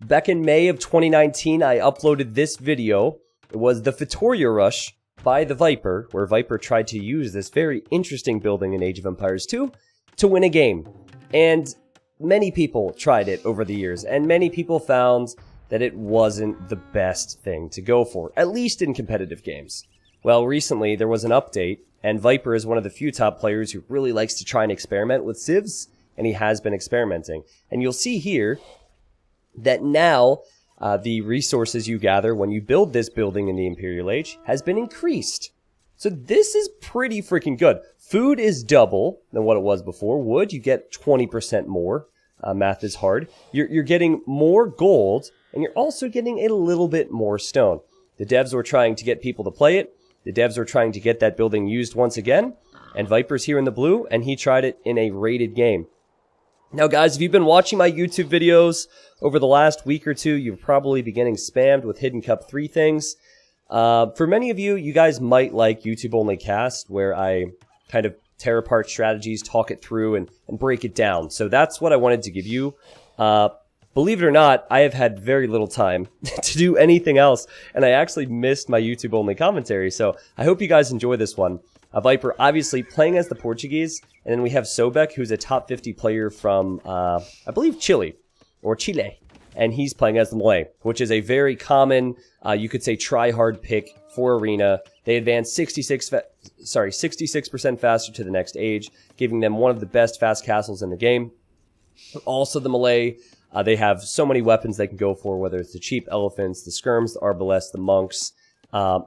Back in May of 2019, I uploaded this video. It was the Feitoria Rush by the Viper, where Viper tried to use this very interesting building in Age of Empires 2 to win a game. And many people tried it over the years, and many people found that it wasn't the best thing to go for, at least in competitive games. Well, recently there was an update, and Viper is one of the few top players who really likes to try and experiment with civs, and he has been experimenting. And you'll see here that now the resources you gather when you build this building in the Imperial Age has been increased. So this is pretty freaking good. Food is double than what it was before. Wood, you get 20% more. Math is hard. You're getting more gold, and you're also getting a little bit more stone. The devs were trying to get people to play it. The devs were trying to get that building used once again. And Viper's here in the blue, and he tried it in a rated game. Now, guys, if you've been watching my YouTube videos over the last week or two, you've probably been getting spammed with Hidden Cup 3 things. For many of you, you guys might like YouTube-only cast, where I kind of tear apart strategies, talk it through, and break it down. So that's what I wanted to give you. Believe it or not, I have had very little time to do anything else, and I actually missed my YouTube-only commentary, so I hope you guys enjoy this one. Viper obviously playing as the Portuguese, and then we have Sobek, who's a top 50 player from, I believe, Chile, and he's playing as the Malay, which is a very common, you could say, try-hard pick for Arena. They advance 66% faster to the next age, giving them one of the best fast castles in the game. Also, the Malay, they have so many weapons they can go for, whether it's the cheap elephants, the skirms, the arbalests, the monks.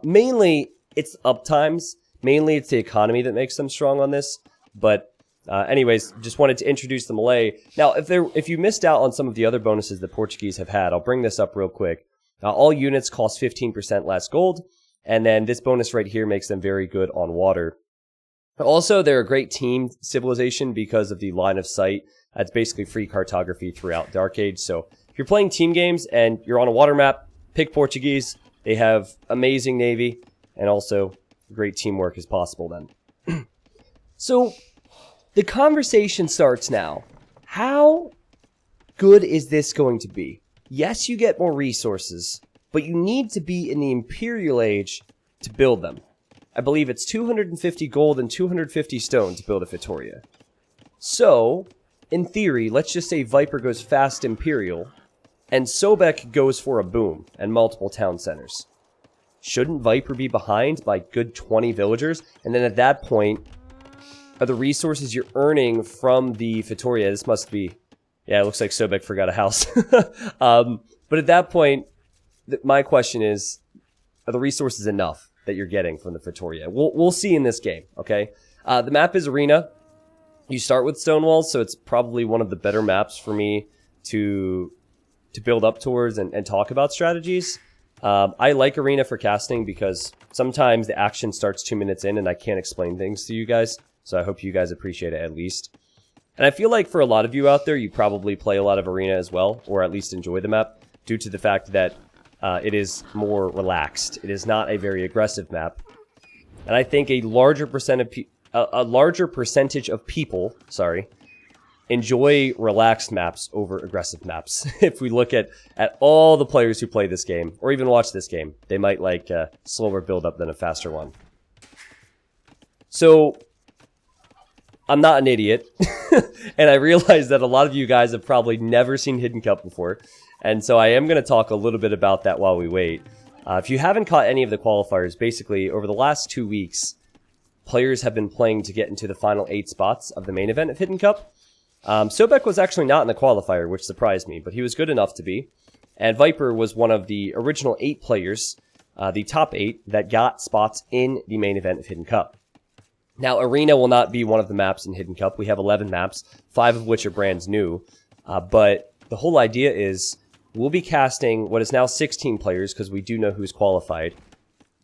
Mainly, it's uptimes. Mainly, it's the economy that makes them strong on this. But anyways, just wanted to introduce the Malay. Now, if you missed out on some of the other bonuses the Portuguese have had, I'll bring this up real quick. All units cost 15% less gold. And then this bonus right here makes them very good on water. Also, they're a great team civilization because of the line of sight. It's basically free cartography throughout Dark Age. So if you're playing team games and you're on a water map, pick Portuguese. They have amazing navy, and also great teamwork is possible then. So the conversation starts now. How good is this going to be? Yes, you get more resources, but you need to be in the Imperial Age to build them. I believe it's 250 gold and 250 stone to build a Feitoria. So, in theory, let's just say Viper goes fast Imperial, and Sobek goes for a boom and multiple town centers. Shouldn't Viper be behind by good 20 villagers? And then at that point, are the resources you're earning from the Feitoria, this must be, yeah, it looks like Sobek forgot a house. But at that point, my question is, are the resources enough that you're getting from the Feitoria? We'll see in this game, okay? The map is Arena. You start with stone walls, so it's probably one of the better maps for me to build up towards and talk about strategies. I like Arena for casting because sometimes the action starts 2 minutes in and I can't explain things to you guys, so I hope you guys appreciate it at least. And I feel like for a lot of you out there, you probably play a lot of Arena as well, or at least enjoy the map, due to the fact that it is more relaxed. It is not a very aggressive map. And I think a larger percentage of people, enjoy relaxed maps over aggressive maps. If we look at all the players who play this game, or even watch this game, they might like a slower build-up than a faster one. So, I'm not an idiot, and I realize that a lot of you guys have probably never seen Hidden Cup before, and so I am going to talk a little bit about that while we wait. If you haven't caught any of the qualifiers, basically, over the last 2 weeks, players have been playing to get into the final 8 spots of the main event of Hidden Cup. Sobek was actually not in the qualifier, which surprised me, but he was good enough to be. And Viper was one of the original 8 players, the top 8, that got spots in the main event of Hidden Cup. Now, Arena will not be one of the maps in Hidden Cup. We have 11 maps, 5 of which are brand new. But the whole idea is we'll be casting what is now 16 players, because we do know who's qualified,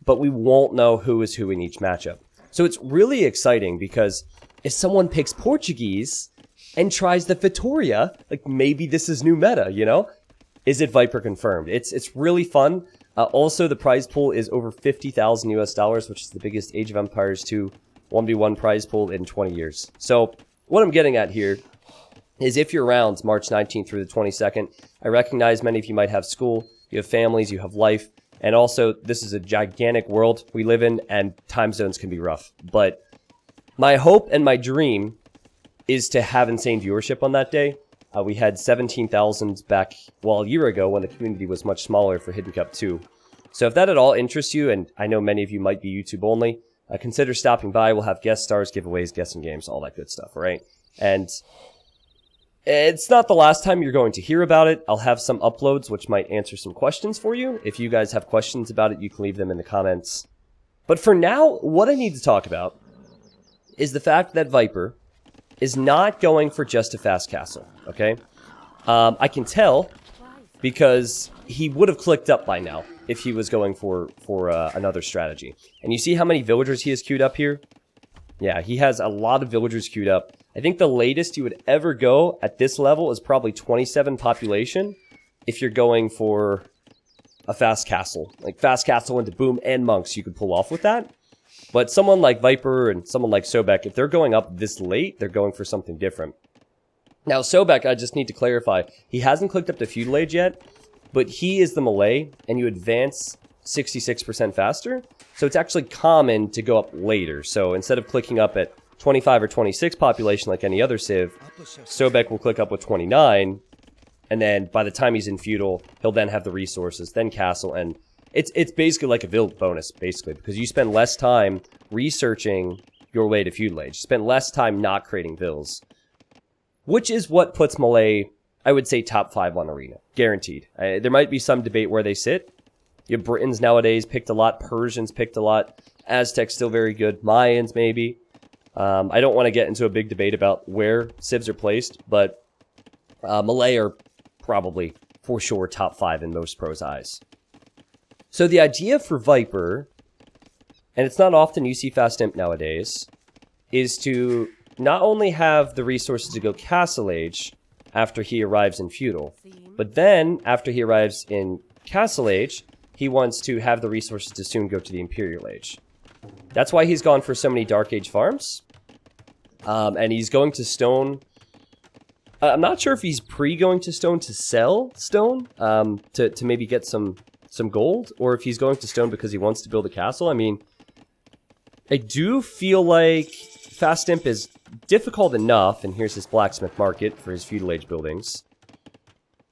but we won't know who is who in each matchup. So it's really exciting because if someone picks Portuguese and tries the Feitoria, like maybe this is new meta, you know? Is it Viper confirmed? It's really fun. Also, the prize pool is over 50,000 US dollars, which is the biggest Age of Empires 2 1v1 prize pool in 20 years. So what I'm getting at here is if you're around March 19th through the 22nd, I recognize many of you might have school, you have families, you have life, and also this is a gigantic world we live in, and time zones can be rough. But my hope and my dream is to have insane viewership on that day. We had 17,000 back, well, a year ago when the community was much smaller for Hidden Cup 2. So if that at all interests you, and I know many of you might be YouTube only, consider stopping by. We'll have guest stars, giveaways, guessing games, all that good stuff, right? And it's not the last time you're going to hear about it. I'll have some uploads which might answer some questions for you. If you guys have questions about it, you can leave them in the comments. But for now, what I need to talk about is the fact that Viper is not going for just a fast castle, okay? I can tell because he would have clicked up by now if he was going for another strategy. And you see how many villagers he has queued up here? Yeah, he has a lot of villagers queued up. I think the latest you would ever go at this level is probably 27 population if you're going for a fast castle. Like fast castle into boom and monks you could pull off with that. But someone like Viper and someone like Sobek, if they're going up this late, they're going for something different. Now Sobek, I just need to clarify, he hasn't clicked up to feudal age yet, but he is the melee and you advance 66% faster. So it's actually common to go up later. So instead of clicking up at 25 or 26 population like any other civ, Sobek will click up with 29, and then by the time he's in feudal, he'll then have the resources, then castle, and it's basically like a build bonus, basically, because you spend less time researching your way to feudal age. You spend less time not creating vills, which is what puts melee, I would say, top 5 on Arena, guaranteed. There might be some debate where they sit. You have Britons nowadays picked a lot, Persians picked a lot, Aztecs still very good, Mayans maybe. I don't want to get into a big debate about where civs are placed, but melee are probably, for sure, top 5 in most pros' eyes. So the idea for Viper, and it's not often you see Fast Imp nowadays, is to not only have the resources to go Castle Age after he arrives in feudal, but then, after he arrives in Castle Age, he wants to have the resources to soon go to the Imperial Age. That's why he's gone for so many Dark Age farms. And he's going to stone. I'm not sure if he's going to stone to sell stone to maybe get some gold, or if he's going to stone because he wants to build a castle. I mean, I do feel like Fast Imp is difficult enough, and here's his blacksmith market for his feudal age buildings.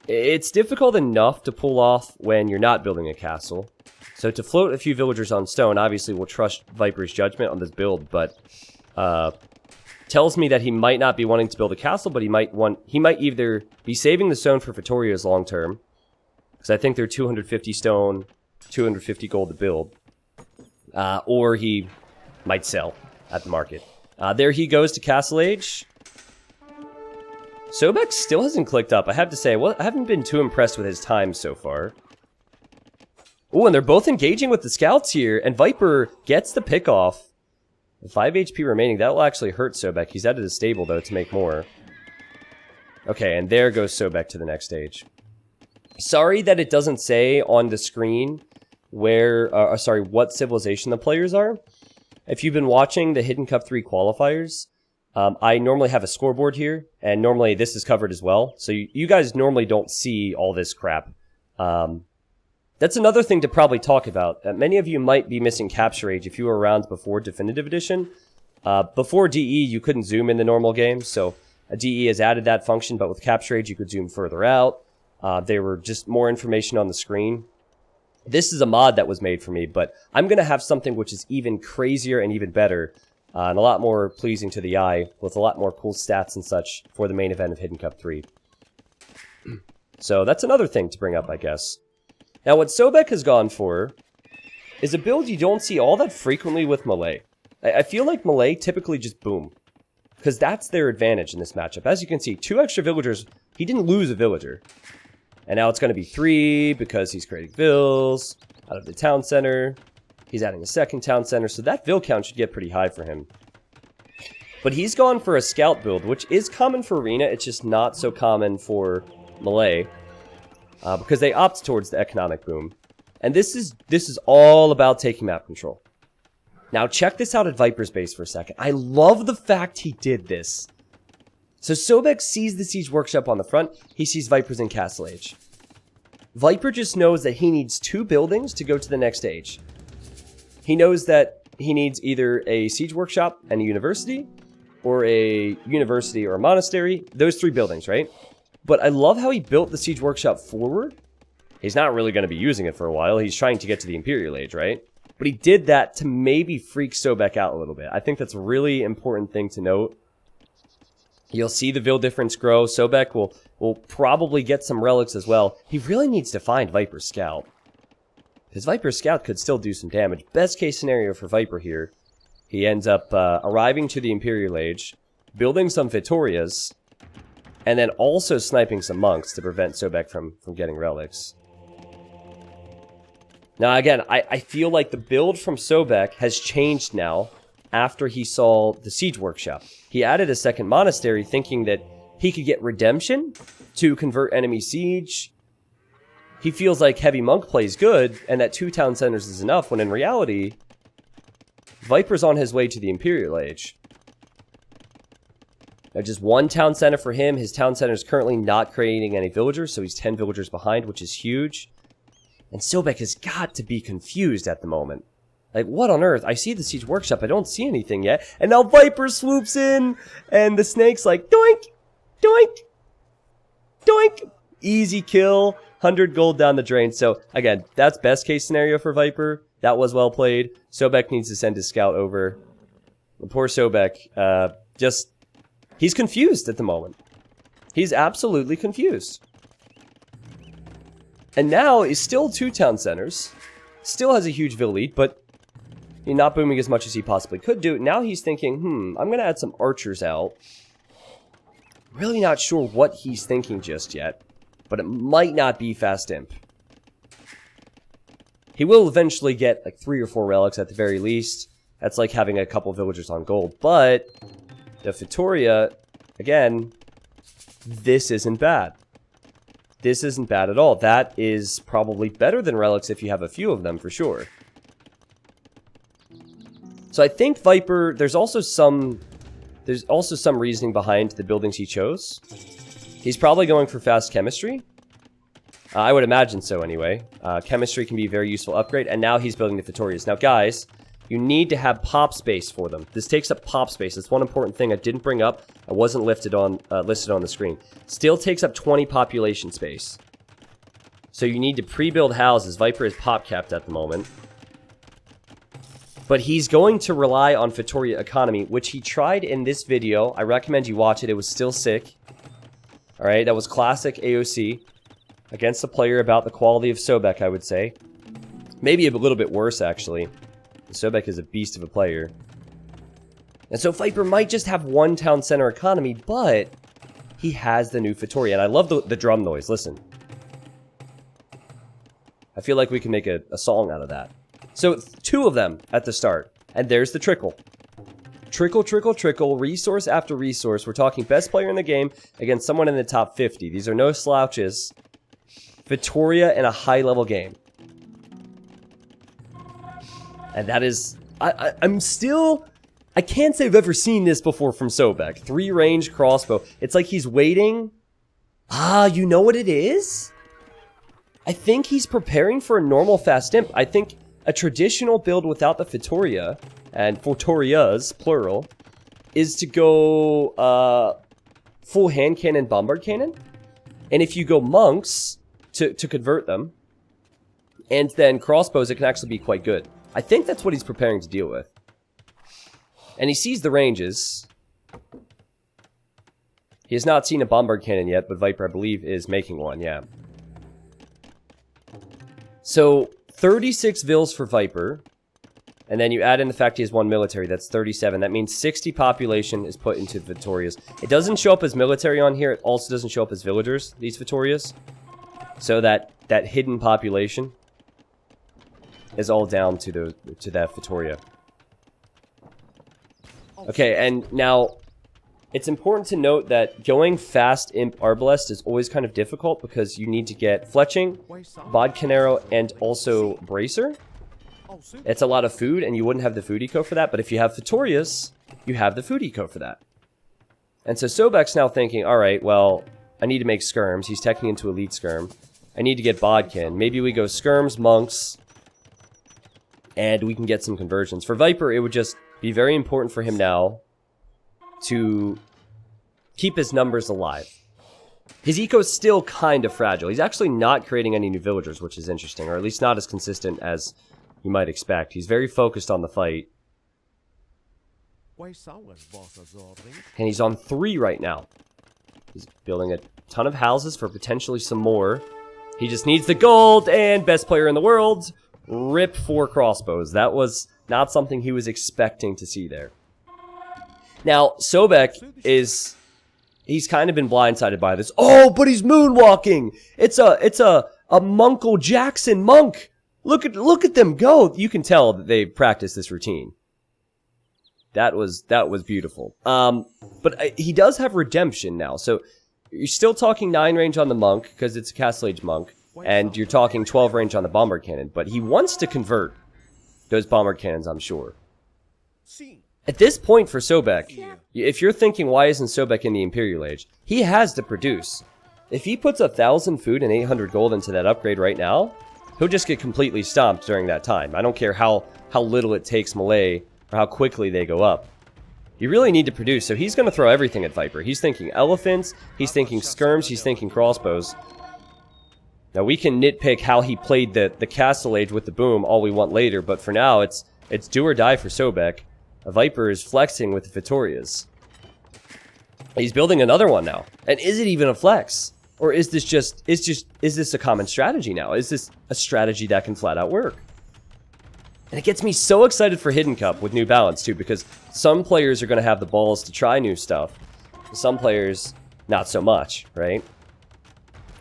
It's difficult enough to pull off when you're not building a castle. So to float a few villagers on stone, obviously we'll trust Viper's judgment on this build, but tells me that he might not be wanting to build a castle, but he might either be saving the stone for Feitoria's long term, because I think they're 250 stone, 250 gold to build, or he might sell at the market. There he goes to Castle Age. Sobek still hasn't clicked up. I have to say, well, I haven't been too impressed with his time so far. Oh, and they're both engaging with the scouts here, and Viper gets the pick off. 5 HP remaining. That will actually hurt Sobek. He's out of the stable, though, to make more. Okay, and there goes Sobek to the next stage. Sorry that it doesn't say on the screen where, what civilization the players are. If you've been watching the Hidden Cup 3 qualifiers, I normally have a scoreboard here, and normally this is covered as well. So you guys normally don't see all this crap. That's another thing to probably talk about. Many of you might be missing Capture Age if you were around before Definitive Edition. Before DE, you couldn't zoom in the normal game, so DE has added that function, but with Capture Age, you could zoom further out. There were just more information on the screen. This is a mod that was made for me, but I'm going to have something which is even crazier and even better, and a lot more pleasing to the eye, with a lot more cool stats and such for the main event of Hidden Cup 3. So that's another thing to bring up, I guess. Now, what Sobek has gone for is a build you don't see all that frequently with melee. I feel like melee typically just boom, because that's their advantage in this matchup. As you can see, 2 extra villagers. He didn't lose a villager. And now it's going to be 3 because he's creating vills out of the town center. He's adding a second town center, so that vill count should get pretty high for him. But he's gone for a scout build, which is common for Arena. It's just not so common for melee. Because they opt towards the economic boom. And this is all about taking map control. Now check this out at Viper's base for a second. I love the fact he did this. So Sobek sees the Siege Workshop on the front. He sees Vipers in Castle Age. Viper just knows that he needs 2 buildings to go to the next age. He knows that he needs either a Siege Workshop and a University, or a University or a Monastery. Those 3 buildings, right? But I love how he built the Siege Workshop forward. He's not really going to be using it for a while. He's trying to get to the Imperial Age, right? But he did that to maybe freak Sobek out a little bit. I think that's a really important thing to note. You'll see the Vil difference grow. Sobek will probably get some relics as well. He really needs to find Viper's Scout. His Viper's Scout could still do some damage. Best case scenario for Viper here. He ends up arriving to the Imperial Age, building some Feitorias, and then also sniping some monks to prevent Sobek from getting relics. Now again, I feel like the build from Sobek has changed now after he saw the Siege Workshop. He added a second monastery thinking that he could get redemption to convert enemy siege. He feels like heavy monk play is good and that 2 town centers is enough, when in reality, Viper's on his way to the Imperial Age. Now just 1 town center for him. His town center is currently not creating any villagers, so he's 10 villagers behind, which is huge. And Sobek has got to be confused at the moment. Like, what on earth? I see the Siege Workshop, I don't see anything yet. And now Viper swoops in, and the snake's like, doink, doink, doink. Easy kill, 100 gold down the drain. So, again, that's best case scenario for Viper. That was well played. Sobek needs to send his scout over. The poor Sobek, he's confused at the moment. He's absolutely confused. And now is still 2 town centers. Still has a huge Vil lead, but he's not booming as much as he possibly could do. Now he's thinking, I'm going to add some archers out. Really not sure what he's thinking just yet, but it might not be fast imp. He will eventually get like 3 or 4 relics at the very least. That's like having a couple villagers on gold. But the Feitoria, again, this isn't bad. This isn't bad at all. That is probably better than relics if you have a few of them, for sure. So I think Viper, there's also some reasoning behind the buildings he chose. He's probably going for fast chemistry. I would imagine so anyway. Chemistry can be a very useful upgrade, and now he's building the Feitorias. Now guys, you need to have pop space for them. This takes up pop space. That's one important thing I didn't bring up. I wasn't listed on the screen. Still takes up 20 population space. So you need to pre-build houses. Viper is pop capped at the moment. But he's going to rely on Feitoria economy, which he tried in this video. I recommend you watch it. It was still sick. Alright, that was classic AOC. Against a player about the quality of Sobek, I would say. Maybe a little bit worse, actually. Sobek is a beast of a player. And so Viper might just have 1 town center economy, but he has the new Feitoria. And I love the drum noise. Listen. I feel like we can make a song out of that. So 2 of them at the start. And there's the trickle. Trickle, trickle, trickle. Resource after resource. We're talking best player in the game against someone in the top 50. These are no slouches. Feitoria in a high-level game. And that is... I'm still... I can't say I've ever seen this before from Sobek. 3-range crossbow. It's like he's waiting. You know what it is? I think he's preparing for a normal fast imp. I think a traditional build without the Feitoria, and Feitorias, plural, is to go full hand cannon, bombard cannon. And if you go monks to convert them, and then crossbows, it can actually be quite good. I think that's what he's preparing to deal with. And he sees the ranges. He has not seen a bombard cannon yet, but Viper, I believe, is making one, yeah. So, 36 Vils for Viper. And then you add in the fact he has 1 military, that's 37. That means 60 population is put into Feitorias. It doesn't show up as military on here. It also doesn't show up as villagers, these Feitorias. So that hidden population is all down to that Feitoria. Okay, and now it's important to note that going fast imp arbalest is always kind of difficult because you need to get fletching, bodcanero, and also bracer. It's a lot of food, and you wouldn't have the food eco for that, but if you have Feitorias, you have the food eco for that. And so Sobek's now thinking, all right, well, I need to make skirms. He's teching into elite skirm. I need to get bodkin. Maybe we go skirms, monks, and we can get some conversions. For Viper, it would just be very important for him now to keep his numbers alive. His eco's still kind of fragile. He's actually not creating any new villagers, which is interesting, or at least not as consistent as you might expect. He's very focused on the fight. And he's on 3 right now. He's building a ton of houses for potentially some more. He just needs the gold, and best player in the world, rip 4 crossbows. That was not something he was expecting to see there. Now, Sobek is... He's kind of been blindsided by this. Oh, but he's moonwalking! It's a Munkle Jackson monk! Look at them go! You can tell that they practiced this routine. That was beautiful. But he does have redemption now, so you're still talking 9 range on the monk, because it's a Castle Age monk, and you're talking 12 range on the Bombard cannon, but he wants to convert those Bombard cannons, I'm sure. At this point for Sobek, if you're thinking why isn't Sobek in the Imperial Age, he has to produce. If he puts 1,000 food and 800 gold into that upgrade right now, he'll just get completely stomped during that time. I don't care how little it takes melee, or how quickly they go up. You really need to produce, so he's going to throw everything at Viper. He's thinking elephants, he's thinking skirms, he's thinking crossbows. Now we can nitpick how he played the Castle Age with the boom all we want later, but for now it's do or die for Sobek. Viper is flexing with the Feitorias. He's building another one now. And is it even a flex? Or is this is this a common strategy now? Is this a strategy that can flat out work? And it gets me so excited for Hidden Cup with New Balance too, because some players are going to have the balls to try new stuff. Some players, not so much, right?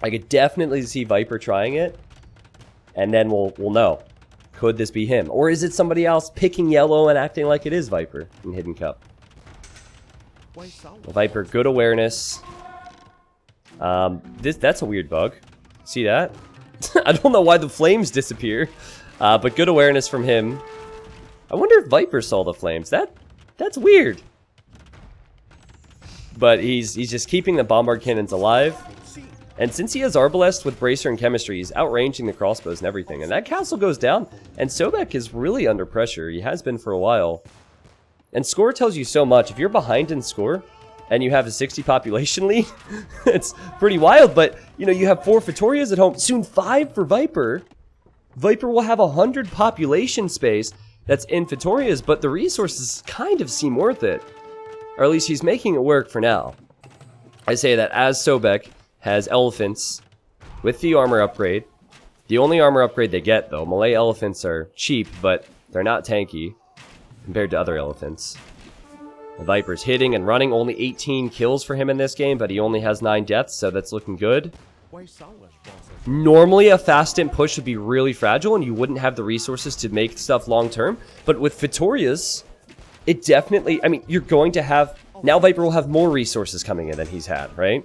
I could definitely see Viper trying it, and then we'll know. Could this be him? Or is it somebody else picking yellow and acting like it is Viper in Hidden Cup? Viper, good awareness. That's a weird bug. See that? I don't know why the flames disappear. But good awareness from him. I wonder if Viper saw the flames. That's weird. But he's just keeping the Bombard cannons alive. And since he has Arbalest with Bracer and Chemistry, he's outranging the crossbows and everything. And that castle goes down. And Sobek is really under pressure. He has been for a while. And score tells you so much. If you're behind in score, and you have a 60 population lead, it's pretty wild. But, you know, you have 4 Feitorias at home. Soon 5 for Viper. Viper will have 100 population space that's in Feitorias, but the resources kind of seem worth it. Or at least he's making it work for now. I say that as Sobek has elephants with the armor upgrade. The only armor upgrade they get, though. Malay elephants are cheap, but they're not tanky compared to other elephants. The Viper's hitting and running. Only 18 kills for him in this game, but he only has 9 deaths, so that's looking good. Normally, a fast stint push would be really fragile, and you wouldn't have the resources to make stuff long-term. But with Feitorias, it definitely... I mean, you're going to have... Now Viper will have more resources coming in than he's had, right?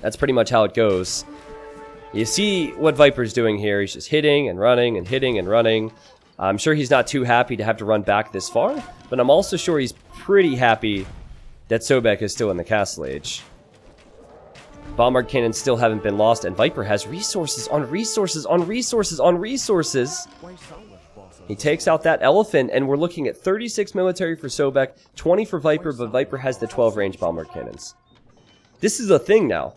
That's pretty much how it goes. You see what Viper's doing here. He's just hitting and running and hitting and running. I'm sure he's not too happy to have to run back this far, but I'm also sure he's pretty happy that Sobek is still in the Castle Age. Bombard cannons still haven't been lost, and Viper has resources on resources on resources on resources. He takes out that elephant, and we're looking at 36 military for Sobek, 20 for Viper, but Viper has the 12 range Bombard cannons. This is a thing now.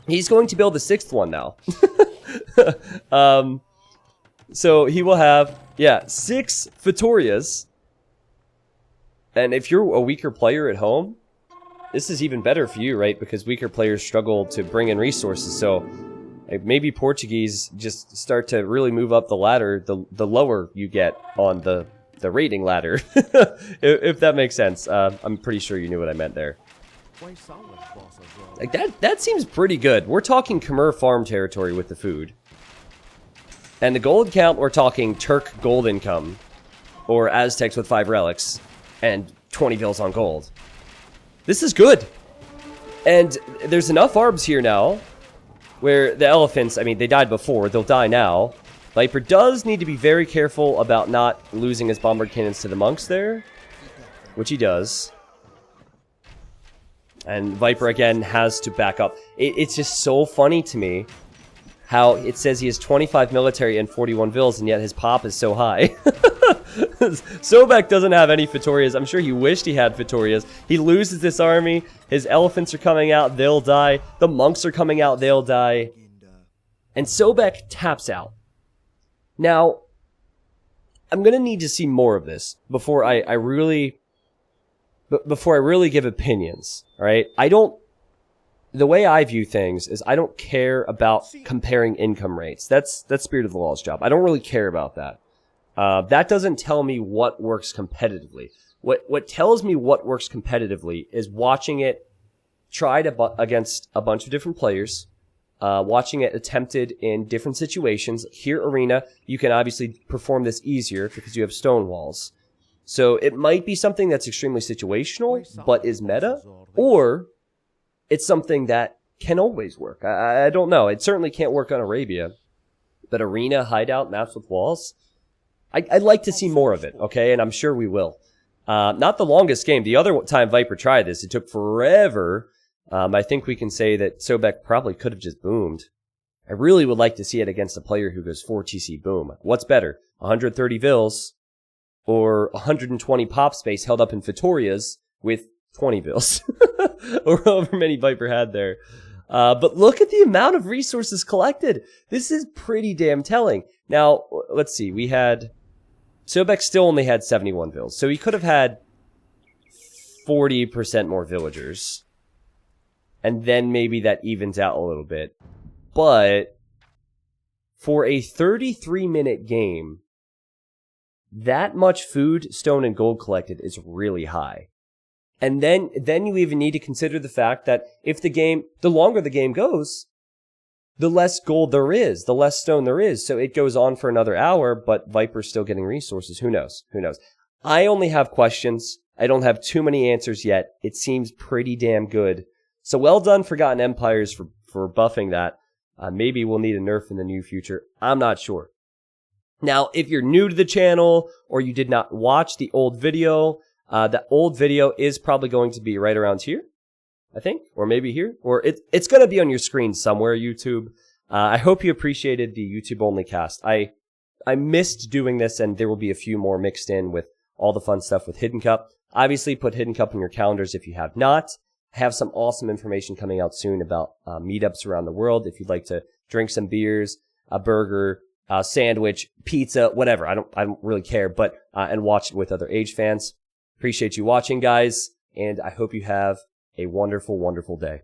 He's going to build the 6th one now. So he will have, 6 Feitorias. And if you're a weaker player at home, this is even better for you, right? Because weaker players struggle to bring in resources. So maybe Portuguese just start to really move up the ladder the lower you get on the rating ladder. if that makes sense. I'm pretty sure you knew what I meant there. Like that seems pretty good. We're talking Khmer farm territory with the food. And the gold count, we're talking Turk gold income. Or Aztecs with 5 relics. And 20 vills on gold. This is good. And there's enough arbs here now. Where the elephants, I mean, they died before. They'll die now. Viper does need to be very careful about not losing his Bombard cannons to the monks there. Which he does. And Viper, again, has to back up. It's just so funny to me how it says he has 25 military and 41 vills, and yet his pop is so high. Sobek doesn't have any Feitorias. I'm sure he wished he had Feitorias. He loses this army. His elephants are coming out. They'll die. The monks are coming out. They'll die. And Sobek taps out. Now, I'm going to need to see more of this before I really give opinions, all right? The way I view things is I don't care about comparing income rates. That's Spirit of the Law's job. I don't really care about that. That doesn't tell me what works competitively. What tells me what works competitively is watching it tried against a bunch of different players, watching it attempted in different situations. Here, Arena, you can obviously perform this easier because you have stone walls. So it might be something that's extremely situational, but is meta, or it's something that can always work. I don't know. It certainly can't work on Arabia, but Arena, hideout, maps with walls, I'd like to see more of it, okay? And I'm sure we will. Not the longest game. The other time Viper tried this, it took forever. I think we can say that Sobek probably could have just boomed. I really would like to see it against a player who goes 4 TC boom. What's better, 130 vills or 120 pop space held up in Feitorias with 20 vills? Or however many Viper had there. But look at the amount of resources collected. This is pretty damn telling. Now, let's see. We had... Sobek still only had 71 vills. So he could have had 40% more villagers. And then maybe that evens out a little bit. But for a 33-minute game, that much food, stone, and gold collected is really high. And then you even need to consider the fact that if the longer the game goes, the less gold there is, the less stone there is. So it goes on for another hour, but Viper's still getting resources. Who knows? Who knows? I only have questions. I don't have too many answers yet. It seems pretty damn good. So well done, Forgotten Empires, for buffing that. Maybe we'll need a nerf in the near future. I'm not sure. Now, if you're new to the channel or you did not watch the old video, that old video is probably going to be right around here, I think, or maybe here, or it's going to be on your screen somewhere, YouTube. I hope you appreciated the YouTube only cast. I missed doing this, and there will be a few more mixed in with all the fun stuff with Hidden Cup. Obviously, put Hidden Cup in your calendars if you have not. I have some awesome information coming out soon about meetups around the world. If you'd like to drink some beers, a burger, a sandwich, pizza, whatever. I don't really care, but and watch it with other Age fans. Appreciate you watching, guys, and I hope you have a wonderful, wonderful day.